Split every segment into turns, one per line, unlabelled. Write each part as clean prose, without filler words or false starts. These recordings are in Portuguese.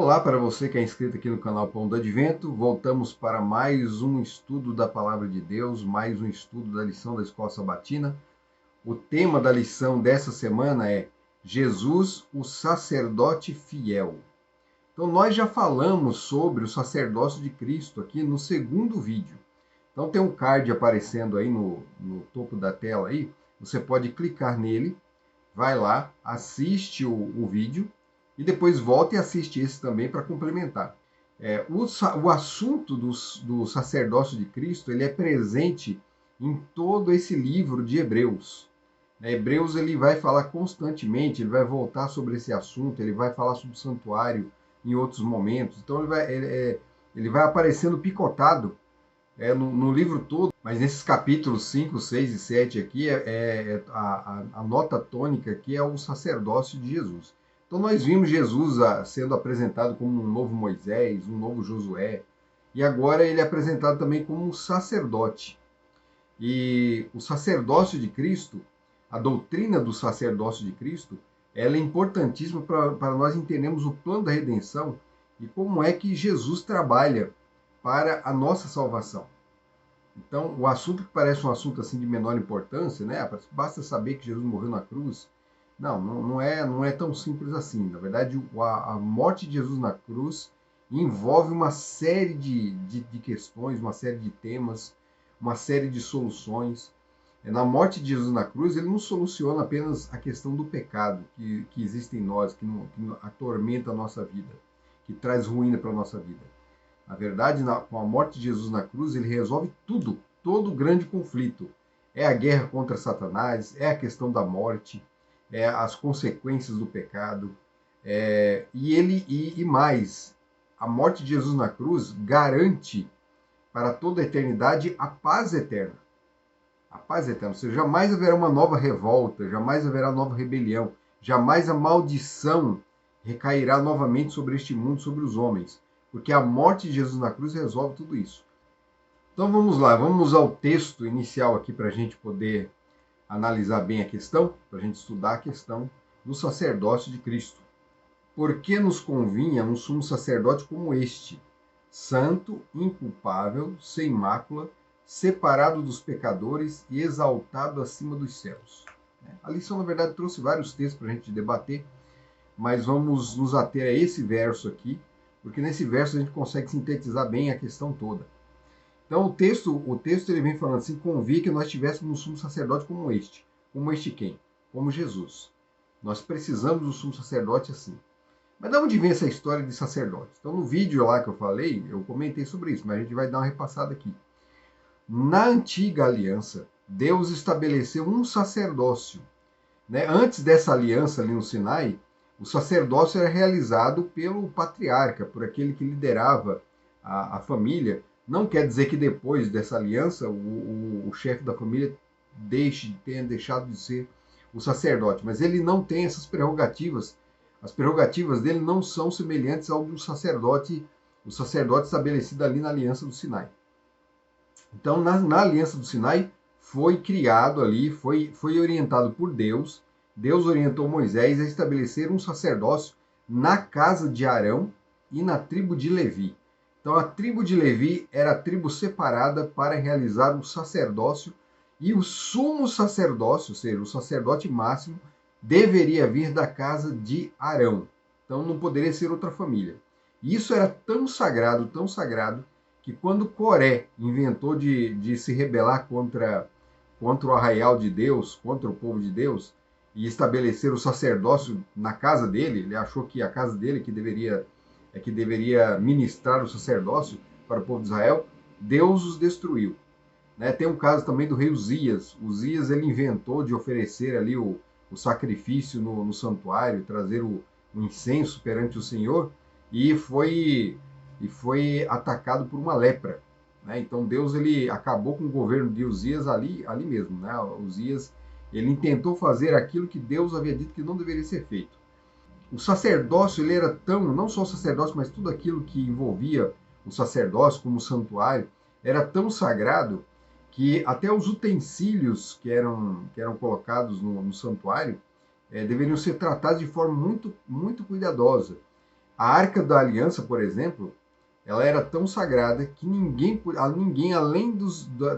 Olá para você que é inscrito aqui no canal Pão do Advento. Voltamos para mais um estudo da Palavra de Deus, mais um estudo da lição da Escola Sabatina. O tema da lição dessa semana é Jesus, o sacerdote fiel. Então nós já falamos sobre o sacerdócio de Cristo aqui no segundo vídeo. Então tem um card aparecendo aí no topo da tela aí. Você pode clicar nele, vai lá, assiste o vídeo e depois volta e assiste esse também para complementar. O assunto do sacerdócio de Cristo ele é presente em todo esse livro de Hebreus. Hebreus ele vai falar constantemente, ele vai voltar sobre esse assunto, ele vai falar sobre o santuário em outros momentos. Então ele vai aparecendo picotado no livro todo, mas nesses capítulos 5, 6 e 7 aqui, a nota tônica aqui é o sacerdócio de Jesus. Então nós vimos Jesus sendo apresentado como um novo Moisés, um novo Josué, e agora ele é apresentado também como um sacerdote. E o sacerdócio de Cristo, a doutrina do sacerdócio de Cristo, ela é importantíssima para nós entendermos o plano da redenção e como é que Jesus trabalha para a nossa salvação. Então, o assunto que parece um assunto assim de menor importância, né? Basta saber que Jesus morreu na cruz. Não é tão simples assim. Na verdade, a morte de Jesus na cruz envolve uma série de questões, uma série de temas, uma série de soluções. Na morte de Jesus na cruz, ele não soluciona apenas a questão do pecado que existe em nós, que atormenta a nossa vida, que traz ruína para a nossa vida. Na verdade, com a morte de Jesus na cruz, ele resolve tudo, todo o grande conflito. É a guerra contra Satanás, é a questão da morte, é as consequências do pecado. E mais, a morte de Jesus na cruz garante para toda a eternidade a paz eterna. A paz eterna. Ou seja, jamais haverá uma nova revolta, jamais haverá nova rebelião, jamais a maldição recairá novamente sobre este mundo, sobre os homens. Porque a morte de Jesus na cruz resolve tudo isso. Então vamos lá, vamos ao texto inicial aqui para a gente poder analisar bem a questão, para a gente estudar a questão do sacerdócio de Cristo. Por que nos convinha um sumo sacerdote como este, santo, inculpável, sem mácula, separado dos pecadores e exaltado acima dos céus? A lição, na verdade, trouxe vários textos para a gente debater, mas vamos nos ater a esse verso aqui, porque nesse verso a gente consegue sintetizar bem a questão toda. Então o texto ele vem falando assim, convia que nós tivéssemos um sumo sacerdote como este. Como este quem? Como Jesus. Nós precisamos do sumo sacerdote assim. Mas de onde vem essa história de sacerdote? Então no vídeo lá que eu falei, eu comentei sobre isso, mas a gente vai dar uma repassada aqui. Na antiga aliança, Deus estabeleceu um sacerdócio. Antes dessa aliança ali no Sinai, o sacerdócio era realizado pelo patriarca, por aquele que liderava a família. Não quer dizer que depois dessa aliança o chefe da família tenha deixado de ser o sacerdote, mas ele não tem essas prerrogativas. As prerrogativas dele não são semelhantes ao do sacerdote, o sacerdote estabelecido ali na aliança do Sinai. Então, na aliança do Sinai, foi criado ali, foi orientado por Deus. Deus orientou Moisés a estabelecer um sacerdócio na casa de Arão e na tribo de Levi. Então, a tribo de Levi era a tribo separada para realizar o sacerdócio e o sumo sacerdócio, ou seja, o sacerdote máximo, deveria vir da casa de Arão. Então, não poderia ser outra família. E isso era tão sagrado, que quando Coré inventou de se rebelar contra o arraial de Deus, contra o povo de Deus, e estabelecer o sacerdócio na casa dele, ele achou que a casa dele que deveria ministrar o sacerdócio para o povo de Israel, Deus os destruiu. Tem um caso também do rei Uzias. Uzias ele inventou de oferecer ali o sacrifício no santuário, trazer o incenso perante o Senhor, e foi atacado por uma lepra. Então Deus ele acabou com o governo de Uzias ali mesmo. Uzias ele intentou fazer aquilo que Deus havia dito que não deveria ser feito. O sacerdócio ele era tão, não só o sacerdócio, mas tudo aquilo que envolvia o sacerdócio, como o santuário, era tão sagrado que até os utensílios que eram colocados no santuário deveriam ser tratados de forma muito, muito cuidadosa. A Arca da Aliança, por exemplo, ela era tão sagrada que ninguém além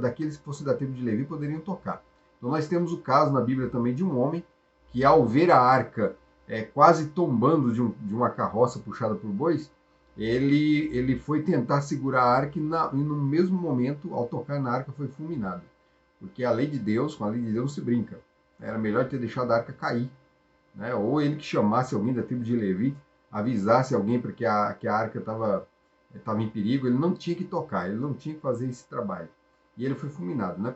daqueles que fossem da tribo de Levi, poderiam tocar. Então nós temos o caso na Bíblia também de um homem que, ao ver a arca quase tombando de uma carroça puxada por bois, ele foi tentar segurar a arca e no mesmo momento, ao tocar na arca, foi fulminado. Porque a lei de Deus, com a lei de Deus não se brinca. Era melhor ter deixado a arca cair, né? Ou ele que chamasse alguém da tribo de Levi, avisasse alguém para que a arca estava em perigo, ele não tinha que tocar, ele não tinha que fazer esse trabalho. E ele foi fulminado, né?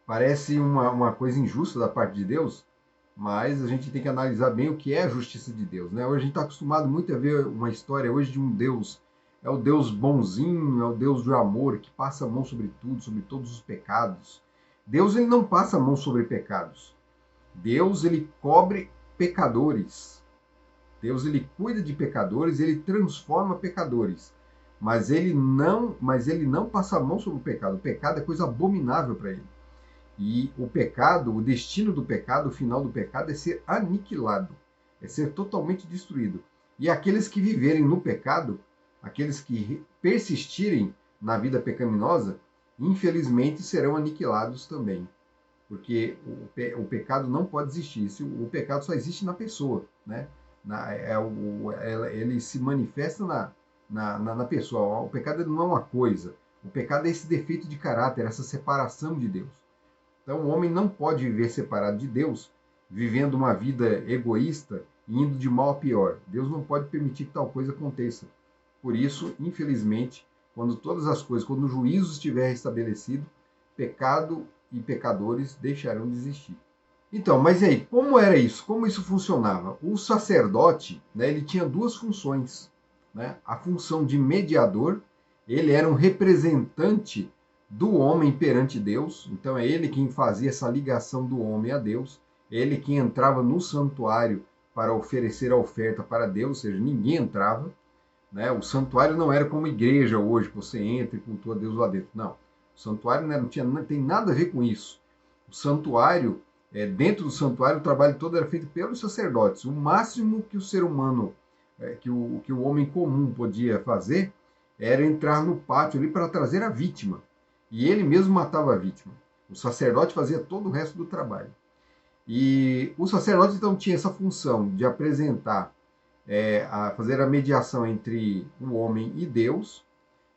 Parece uma coisa injusta da parte de Deus, mas a gente tem que analisar bem o que é a justiça de Deus, né? Hoje a gente está acostumado muito a ver uma história hoje de um Deus, é o Deus bonzinho, é o Deus do amor, que passa a mão sobre tudo, sobre todos os pecados. Deus, ele não passa a mão sobre pecados. Deus, ele cobre pecadores. Deus, ele cuida de pecadores, ele transforma pecadores. Mas ele não passa a mão sobre o pecado. O pecado é coisa abominável para ele. E o pecado, o destino do pecado, o final do pecado é ser aniquilado, é ser totalmente destruído. E aqueles que viverem no pecado, aqueles que persistirem na vida pecaminosa, infelizmente serão aniquilados também. Porque o pecado não pode existir. O pecado só existe na pessoa, né? Ele se manifesta na pessoa. O pecado não é uma coisa. O pecado é esse defeito de caráter, essa separação de Deus. Então, o homem não pode viver separado de Deus, vivendo uma vida egoísta e indo de mal a pior. Deus não pode permitir que tal coisa aconteça. Por isso, infelizmente, quando o juízo estiver estabelecido, pecado e pecadores deixarão de existir. Então, mas e aí, como era isso? Como isso funcionava? O sacerdote, né, ele tinha duas funções, né? A função de mediador, ele era um representante do homem perante Deus, então é ele quem fazia essa ligação do homem a Deus, ele quem entrava no santuário para oferecer a oferta para Deus, ou seja, ninguém entrava, né? O santuário não era como igreja hoje, que você entra e cultua Deus lá dentro, não. O santuário, né, não tem nada a ver com isso. O santuário, dentro do santuário, o trabalho todo era feito pelos sacerdotes. O máximo que o ser humano, que o homem comum podia fazer, era entrar no pátio ali para trazer a vítima. E ele mesmo matava a vítima. O sacerdote fazia todo o resto do trabalho. E o sacerdote, então, tinha essa função de apresentar, a fazer a mediação entre o homem e Deus,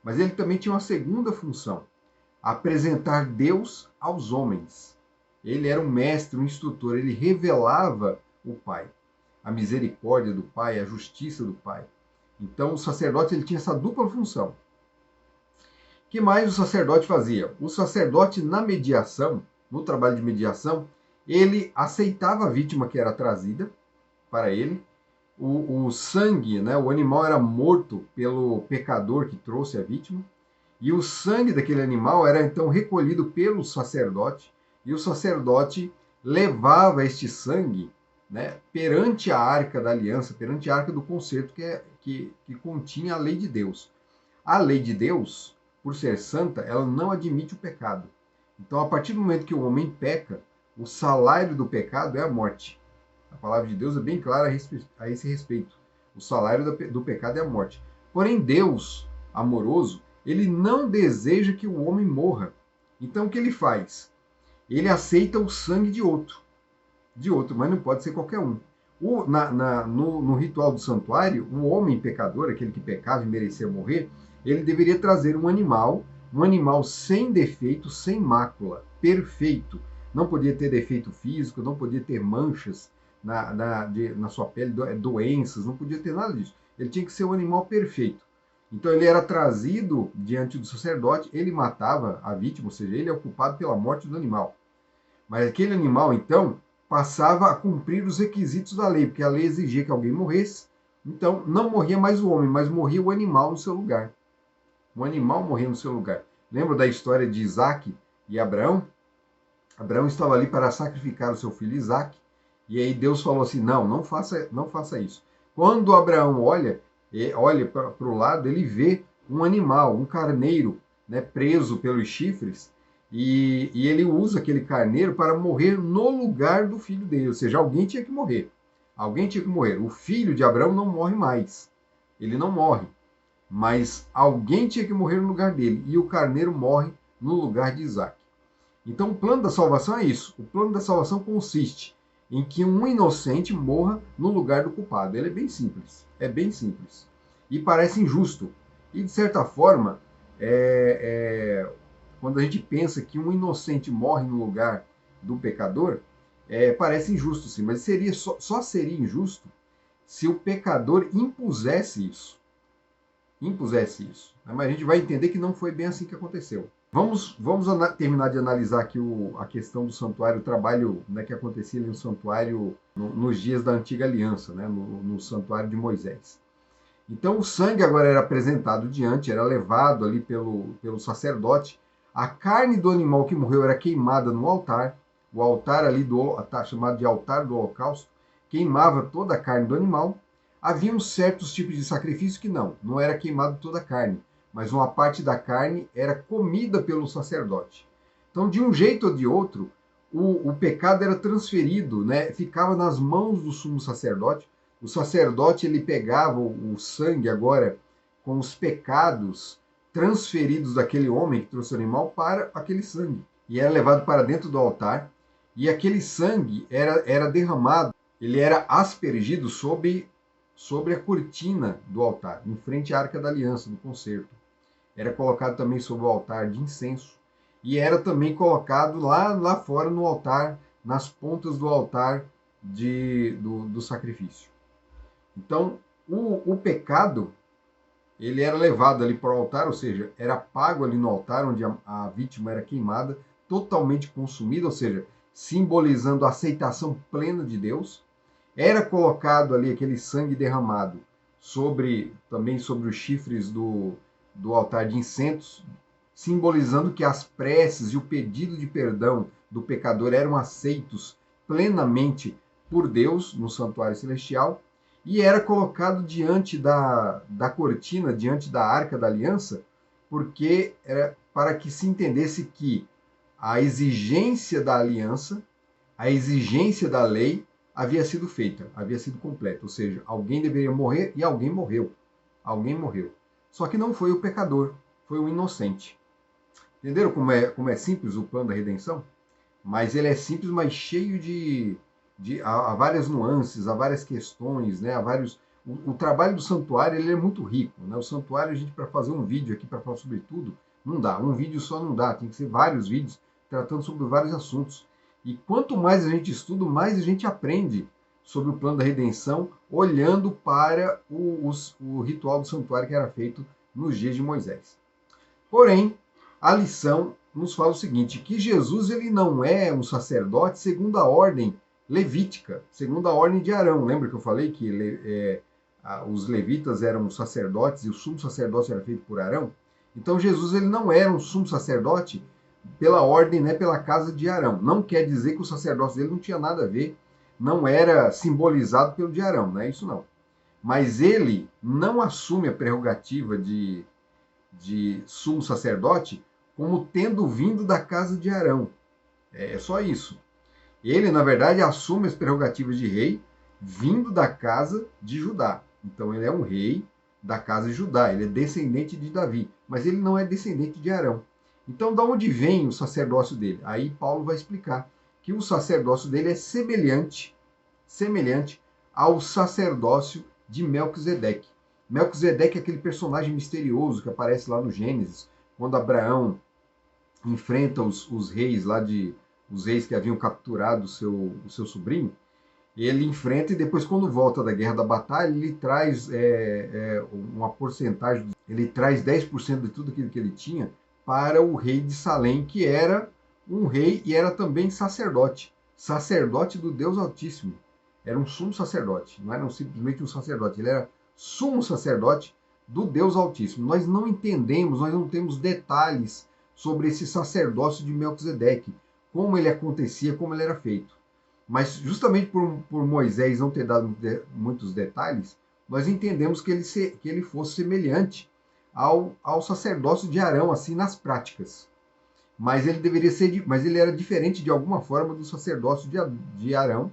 mas ele também tinha uma segunda função, apresentar Deus aos homens. Ele era um mestre, um instrutor, ele revelava o Pai, a misericórdia do Pai, a justiça do Pai. Então, o sacerdote ele tinha essa dupla função. O que mais o sacerdote fazia? O sacerdote, na mediação, no trabalho de mediação, ele aceitava a vítima que era trazida para ele. O sangue, né, o animal era morto pelo pecador que trouxe a vítima. E o sangue daquele animal era então recolhido pelo sacerdote, e o sacerdote levava este sangue, né, perante a arca da aliança, perante a arca do concerto, que continha a lei de Deus. A lei de Deus, por ser santa, ela não admite o pecado. Então, a partir do momento que o homem peca, o salário do pecado é a morte. A palavra de Deus é bem clara a esse respeito. O salário do pecado é a morte. Porém, Deus, amoroso, ele não deseja que o homem morra. Então, o que ele faz? Ele aceita o sangue de outro, mas não pode ser qualquer um. No ritual do santuário, o homem pecador, aquele que pecava e merecia morrer, ele deveria trazer um animal sem defeito, sem mácula, perfeito. Não podia ter defeito físico, não podia ter manchas na sua pele, doenças, não podia ter nada disso. Ele tinha que ser um animal perfeito. Então ele era trazido diante do sacerdote, ele matava a vítima, ou seja, ele é o culpado pela morte do animal. Mas aquele animal, então, passava a cumprir os requisitos da lei, porque a lei exigia que alguém morresse. Então, não morria mais o homem, mas morria o animal no seu lugar. O animal morria no seu lugar. Lembra da história de Isaac e Abraão? Abraão estava ali para sacrificar o seu filho Isaac, e aí Deus falou assim, não faça isso. Quando Abraão olha para o lado, ele vê um animal, um carneiro, né, preso pelos chifres, e ele usa aquele carneiro para morrer no lugar do filho dele, ou seja, alguém tinha que morrer. Alguém tinha que morrer. O filho de Abraão não morre mais. Ele não morre. Mas alguém tinha que morrer no lugar dele. E o carneiro morre no lugar de Isaac. Então o plano da salvação é isso. O plano da salvação consiste em que um inocente morra no lugar do culpado. Ele é bem simples. É bem simples. E parece injusto. E de certa forma, quando a gente pensa que um inocente morre no lugar do pecador, parece injusto sim, mas só seria injusto se o pecador impusesse isso. Impusesse isso. Mas a gente vai entender que não foi bem assim que aconteceu. Vamos terminar de analisar aqui a questão do santuário, o trabalho, né, que acontecia ali no santuário nos dias da antiga aliança, né, no santuário de Moisés. Então o sangue agora era apresentado diante, era levado ali pelo sacerdote. A carne do animal que morreu era queimada no altar. O altar ali tá chamado de altar do holocausto, queimava toda a carne do animal. Havia certos tipos de sacrifício que não era queimado toda a carne, mas uma parte da carne era comida pelo sacerdote. Então, de um jeito ou de outro, o pecado era transferido, né? Ficava nas mãos do sumo sacerdote. O sacerdote ele pegava o sangue agora com os pecados transferidos daquele homem que trouxe o animal para aquele sangue. E era levado para dentro do altar. E aquele sangue era derramado, ele era aspergido sobre a cortina do altar, em frente à Arca da Aliança, do concerto. Era colocado também sobre o altar de incenso. E era também colocado lá fora no altar, nas pontas do altar do sacrifício. Então, o pecado, ele era levado ali para o altar, ou seja, era pago ali no altar, onde a vítima era queimada, totalmente consumida, ou seja, simbolizando a aceitação plena de Deus. Era colocado ali aquele sangue derramado também sobre os chifres do altar de incenso, simbolizando que as preces e o pedido de perdão do pecador eram aceitos plenamente por Deus no santuário celestial, e era colocado diante da cortina, diante da Arca da Aliança, porque era para que se entendesse que a exigência da aliança, a exigência da lei havia sido feita, havia sido completa. Ou seja, alguém deveria morrer e alguém morreu. Alguém morreu. Só que não foi o pecador, foi o inocente. Entenderam como é simples o plano da redenção? Mas ele é simples, mas cheio há várias nuances, há várias questões, né? O trabalho do santuário ele é muito rico. Né? O santuário, a gente, para fazer um vídeo aqui para falar sobre tudo, não dá. Um vídeo só não dá, tem que ser vários vídeos tratando sobre vários assuntos. E quanto mais a gente estuda, mais a gente aprende sobre o plano da redenção, olhando para o ritual do santuário que era feito nos dias de Moisés. Porém, a lição nos fala o seguinte, que Jesus ele não é um sacerdote segundo a ordem levítica, segundo a ordem de Arão. Lembra que eu falei que os levitas eram sacerdotes e o sumo sacerdócio era feito por Arão? Então Jesus ele não era um sumo sacerdote pela ordem, né, pela casa de Arão. Não quer dizer que o sacerdócio dele não tinha nada a ver, não era simbolizado pelo de Arão, não é isso não. Mas ele não assume a prerrogativa de sumo sacerdote como tendo vindo da casa de Arão. É só isso. Ele, na verdade, assume as prerrogativas de rei vindo da casa de Judá. Então ele é um rei da casa de Judá, ele é descendente de Davi, mas ele não é descendente de Arão. Então, da onde vem o sacerdócio dele? Aí Paulo vai explicar que o sacerdócio dele é semelhante ao sacerdócio de Melquisedeque. Melquisedeque é aquele personagem misterioso que aparece lá no Gênesis, quando Abraão enfrenta os reis os reis que haviam capturado o seu sobrinho. Ele enfrenta e depois, quando volta da guerra da batalha, ele traz uma porcentagem, ele traz 10% de tudo aquilo que ele tinha para o rei de Salém, que era um rei e era também sacerdote do Deus Altíssimo. Era um sumo sacerdote, não era simplesmente um sacerdote, ele era sumo sacerdote do Deus Altíssimo. Nós não entendemos, nós não temos detalhes sobre esse sacerdócio de Melquisedeque, como ele acontecia, como ele era feito. Mas justamente por Moisés não ter dado muitos detalhes, nós entendemos que ele fosse semelhante ao sacerdócio de Arão, assim, nas práticas. Mas ele era diferente de alguma forma do sacerdócio de Arão,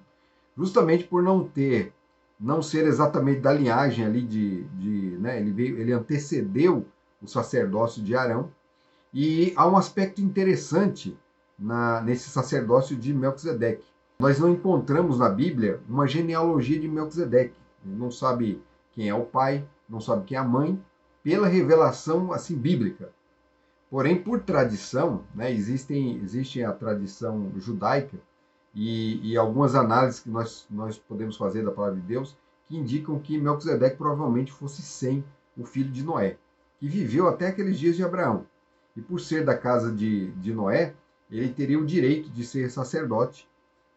justamente por não ser exatamente da linhagem ali né, ele antecedeu o sacerdócio de Arão, e há um aspecto interessante nesse sacerdócio de Melquisedeque. Nós não encontramos na Bíblia uma genealogia de Melquisedeque. Não sabe quem é o pai, não sabe quem é a mãe, pela revelação assim bíblica. Porém, por tradição, né, existe a tradição judaica e algumas análises que nós podemos fazer da palavra de Deus que indicam que Melquisedeque provavelmente fosse Sem, o filho de Noé, que viveu até aqueles dias de Abraão. E por ser da casa de Noé, ele teria o direito de ser sacerdote,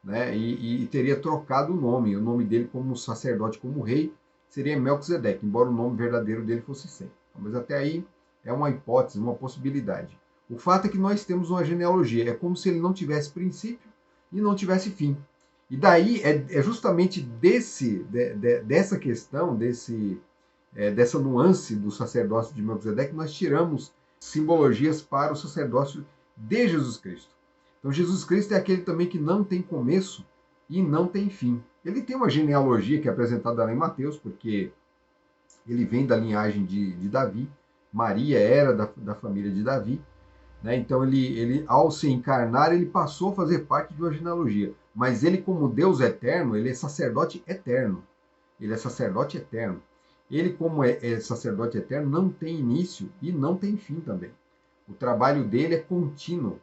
né, e teria trocado o nome dele como sacerdote, como rei, seria Melquisedeque, embora o nome verdadeiro dele fosse Sem. Mas até aí é uma hipótese, uma possibilidade. O fato é que nós temos uma genealogia, é como se ele não tivesse princípio e não tivesse fim. E daí é justamente dessa questão, dessa nuance do sacerdócio de Melquisedeque, que nós tiramos simbologias para o sacerdócio de Jesus Cristo. Então Jesus Cristo é aquele também que não tem começo e não tem fim. Ele tem uma genealogia que é apresentada lá em Mateus, porque ele vem da linhagem de Davi, Maria era da família de Davi, né? Então ele, ao se encarnar, ele passou a fazer parte de uma genealogia. Mas ele, como Deus eterno, ele é sacerdote eterno. Ele é sacerdote eterno. Ele, como é sacerdote eterno, não tem início e não tem fim também. O trabalho dele é contínuo,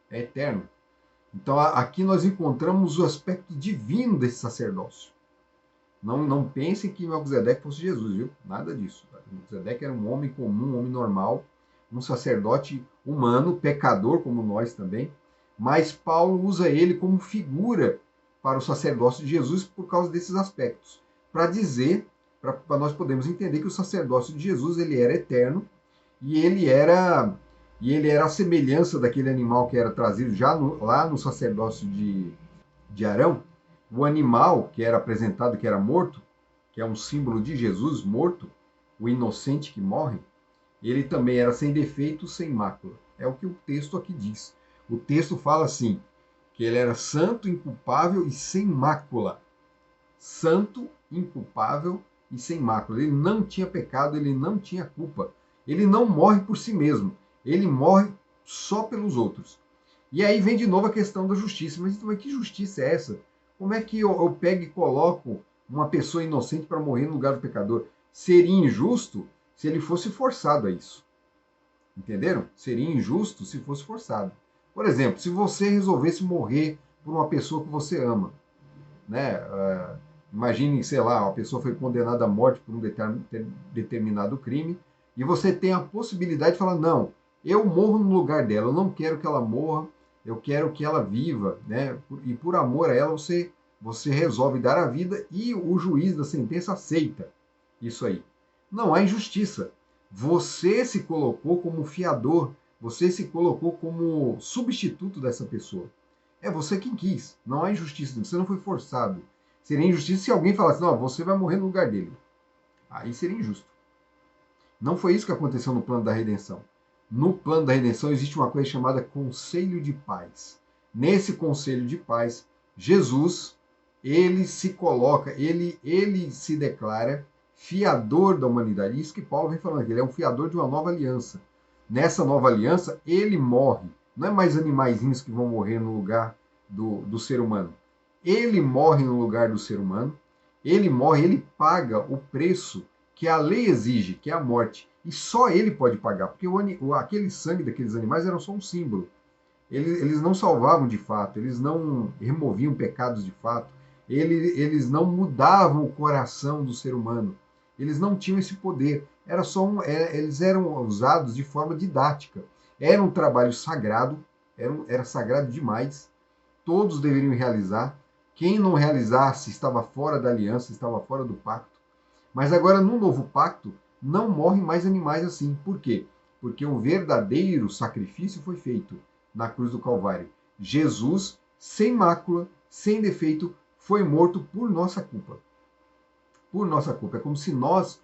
é eterno. Então aqui nós encontramos o aspecto divino desse sacerdócio. Não pensem que Melquisedeque fosse Jesus, viu? Nada disso. Melquisedeque era um homem comum, um homem normal, um sacerdote humano, pecador como nós também, mas Paulo usa ele como figura para o sacerdócio de Jesus por causa desses aspectos, para dizer, para nós podermos entender que o sacerdócio de Jesus ele era eterno e ele era a semelhança daquele animal que era trazido lá no sacerdócio de Arão. O animal que era apresentado, que era morto, que é um símbolo de Jesus morto, o inocente que morre, ele também era sem defeito, sem mácula. É o que o texto aqui diz. O texto fala assim, que ele era santo, inculpável e sem mácula. Santo, inculpável e sem mácula. Ele não tinha pecado, ele não tinha culpa. Ele não morre por si mesmo. Ele morre só pelos outros. E aí vem de novo a questão da justiça. Mas então, que justiça é essa? Como é que eu pego e coloco uma pessoa inocente para morrer no lugar do pecador? Seria injusto se ele fosse forçado a isso. Entenderam? Seria injusto se fosse forçado. Por exemplo, se você resolvesse morrer por uma pessoa que você ama, né? Imagine, sei lá, uma pessoa foi condenada à morte por um determinado crime e você tem a possibilidade de falar, não, eu morro no lugar dela, eu não quero que ela morra, eu quero que ela viva, né? E por amor a ela você resolve dar a vida e o juiz da sentença aceita isso aí. Não há injustiça. Você se colocou como fiador, você se colocou como substituto dessa pessoa. É você quem quis. Não há injustiça, você não foi forçado. Seria injustiça se alguém falasse, não, você vai morrer no lugar dele. Aí seria injusto. Não foi isso que aconteceu no plano da redenção. No plano da redenção existe uma coisa chamada conselho de paz. Nesse conselho de paz, Jesus, ele se coloca, ele se declara fiador da humanidade. Isso que Paulo vem falando aqui, ele é um fiador de uma nova aliança. Nessa nova aliança, ele morre. Não é mais animaizinhos que vão morrer no lugar do ser humano. Ele morre no lugar do ser humano, ele morre, ele paga o preço que a lei exige, que é a morte. E só ele pode pagar, porque aquele sangue daqueles animais era só um símbolo. Eles não salvavam de fato, eles não removiam pecados de fato, eles não mudavam o coração do ser humano. Eles não tinham esse poder. Eles eram usados de forma didática. Era um trabalho sagrado, era sagrado demais. Todos deveriam realizar. Quem não realizasse estava fora da aliança, estava fora do pacto. Mas agora, no novo pacto, não morrem mais animais assim. Por quê? Porque o verdadeiro sacrifício foi feito na cruz do Calvário. Jesus, sem mácula, sem defeito, foi morto por nossa culpa. Por nossa culpa. É como se nós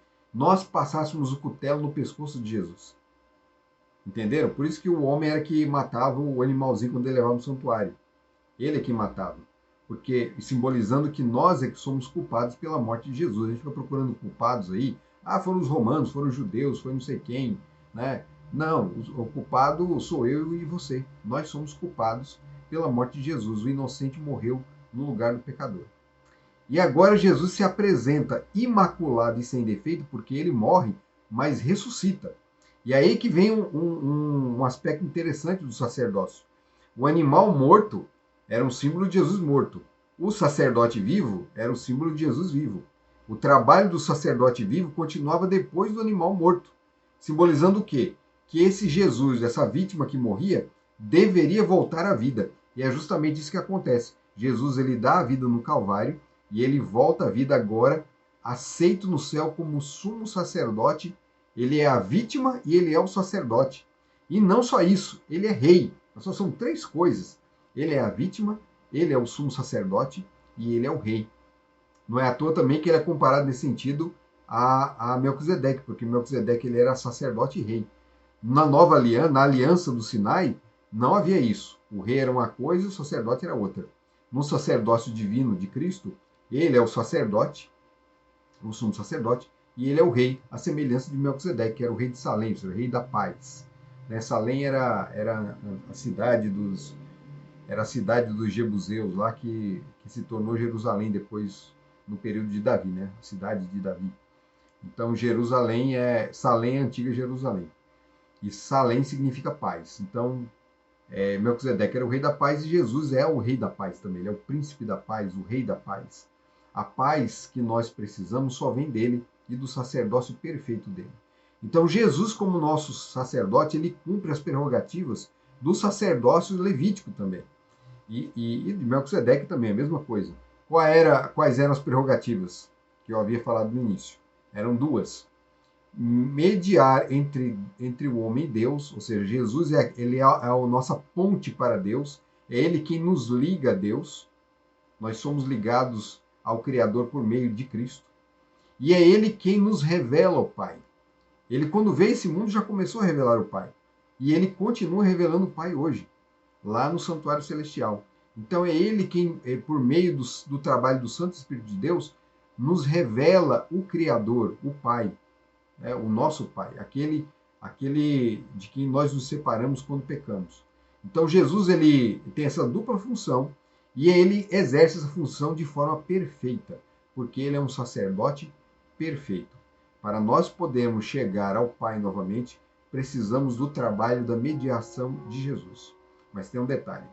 passássemos o cutelo no pescoço de Jesus. Entenderam? Por isso que o homem era que matava o animalzinho quando ele levava no santuário. Ele é que matava. porque simbolizando que nós é que somos culpados pela morte de Jesus. A gente fica procurando culpados aí. Ah, foram os romanos, foram os judeus, foi não sei quem, né? Não, o culpado sou eu e você. Nós somos culpados pela morte de Jesus. O inocente morreu no lugar do pecador. E agora Jesus se apresenta imaculado e sem defeito, porque ele morre, mas ressuscita. E aí que vem um aspecto interessante do sacerdócio. O animal morto era um símbolo de Jesus morto. O sacerdote vivo era o símbolo de Jesus vivo. O trabalho do sacerdote vivo continuava depois do animal morto, simbolizando o quê? Que esse Jesus, essa vítima que morria, deveria voltar à vida. E é justamente isso que acontece. Jesus ele dá a vida no Calvário e ele volta à vida agora, aceito no céu como sumo sacerdote. Ele é a vítima e ele é o sacerdote. E não só isso, ele é rei. Só são três coisas. Ele é a vítima, ele é o sumo sacerdote e ele é o rei. Não é à toa também que ele é comparado nesse sentido a Melquisedeque, porque Melquisedeque ele era sacerdote e rei. Na nova aliança, na aliança do Sinai, não havia isso. O rei era uma coisa e o sacerdote era outra. No sacerdócio divino de Cristo, ele é o sacerdote, o sumo sacerdote, e ele é o rei, a semelhança de Melquisedeque, que era o rei de Salém, o rei da paz. Salém era a cidade dos Jebuseus, lá que se tornou Jerusalém depois, no período de Davi, né? A cidade de Davi. Então, Salém é a antiga Jerusalém. E Salém significa paz. Então, Melquisedeque era o rei da paz e Jesus é o rei da paz também. Ele é o príncipe da paz, o rei da paz. A paz que nós precisamos só vem dele e do sacerdócio perfeito dele. Então, Jesus, como nosso sacerdote, ele cumpre as prerrogativas do sacerdócio levítico também. E de Melquisedeque também, a mesma coisa. Quais eram as prerrogativas que eu havia falado no início? Eram duas. Mediar entre o homem e Deus, ou seja, Jesus ele é a nossa ponte para Deus, é ele quem nos liga a Deus. Nós somos ligados ao Criador por meio de Cristo. E é ele quem nos revela o Pai. Ele, quando veio a esse mundo, já começou a revelar o Pai. E ele continua revelando o Pai hoje, lá no Santuário Celestial. Então é ele quem, por meio do trabalho do Santo Espírito de Deus, nos revela o Criador, o Pai, o nosso Pai, aquele de quem nós nos separamos quando pecamos. Então Jesus ele tem essa dupla função e ele exerce essa função de forma perfeita, porque ele é um sacerdote perfeito. Para nós podermos chegar ao Pai novamente, precisamos do trabalho da mediação de Jesus. Mas tem um detalhe: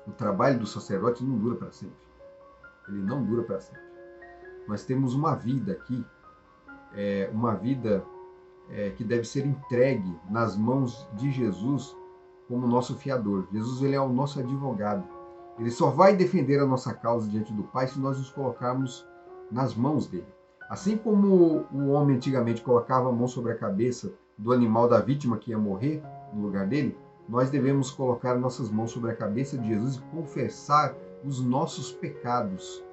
o trabalho do sacerdote não dura para sempre. Ele não dura para sempre. Nós temos uma vida aqui, uma vida que deve ser entregue nas mãos de Jesus como nosso fiador. Jesus ele é o nosso advogado. Ele só vai defender a nossa causa diante do Pai se nós nos colocarmos nas mãos dele. Assim como o homem antigamente colocava a mão sobre a cabeça do animal da vítima que ia morrer no lugar dele, nós devemos colocar nossas mãos sobre a cabeça de Jesus e confessar os nossos pecados,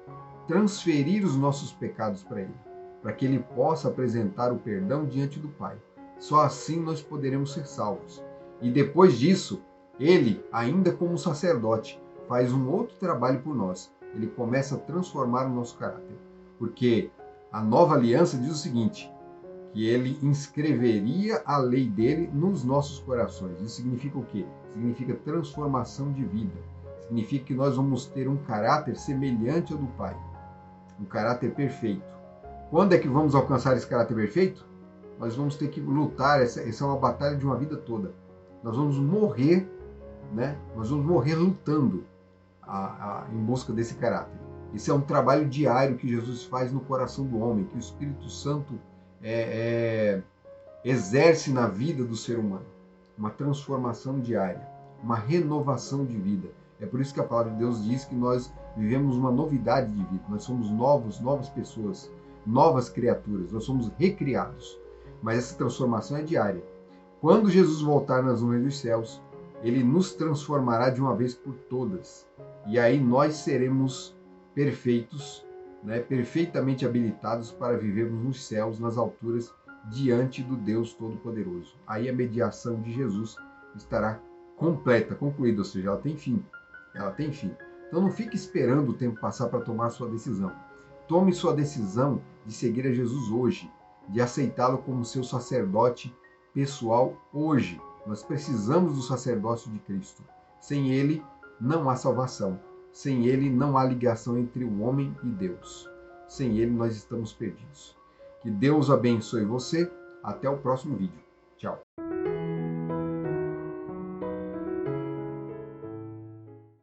transferir os nossos pecados para ele, para que ele possa apresentar o perdão diante do Pai. Só assim nós poderemos ser salvos. E depois disso, ele, ainda como sacerdote, faz um outro trabalho por nós. Ele começa a transformar o nosso caráter. Porque a nova aliança diz o seguinte, que ele inscreveria a lei dele nos nossos corações. Isso significa o quê? Significa transformação de vida. Significa que nós vamos ter um caráter semelhante ao do Pai. Um caráter perfeito. Quando é que vamos alcançar esse caráter perfeito? Nós vamos ter que lutar, essa é uma batalha de uma vida toda. Nós vamos morrer, né? Nós vamos morrer lutando em busca desse caráter. Esse é um trabalho diário que Jesus faz no coração do homem, que o Espírito Santo exerce na vida do ser humano. Uma transformação diária, uma renovação de vida. É por isso que a palavra de Deus diz que nós vivemos uma novidade de vida. Nós somos novas pessoas, novas criaturas. Nós somos recriados. Mas essa transformação é diária. Quando Jesus voltar nas nuvens dos céus, ele nos transformará de uma vez por todas. E aí nós seremos perfeitos, né, perfeitamente habilitados para vivermos nos céus, nas alturas, diante do Deus Todo-Poderoso. Aí a mediação de Jesus estará completa, concluída, ou seja, ela tem fim. Ela tem fim. Então não fique esperando o tempo passar para tomar sua decisão. Tome sua decisão de seguir a Jesus hoje, de aceitá-lo como seu sacerdote pessoal hoje. Nós precisamos do sacerdócio de Cristo. Sem ele, não há salvação. Sem ele, não há ligação entre o homem e Deus. Sem ele, nós estamos perdidos. Que Deus abençoe você. Até o próximo vídeo. Tchau.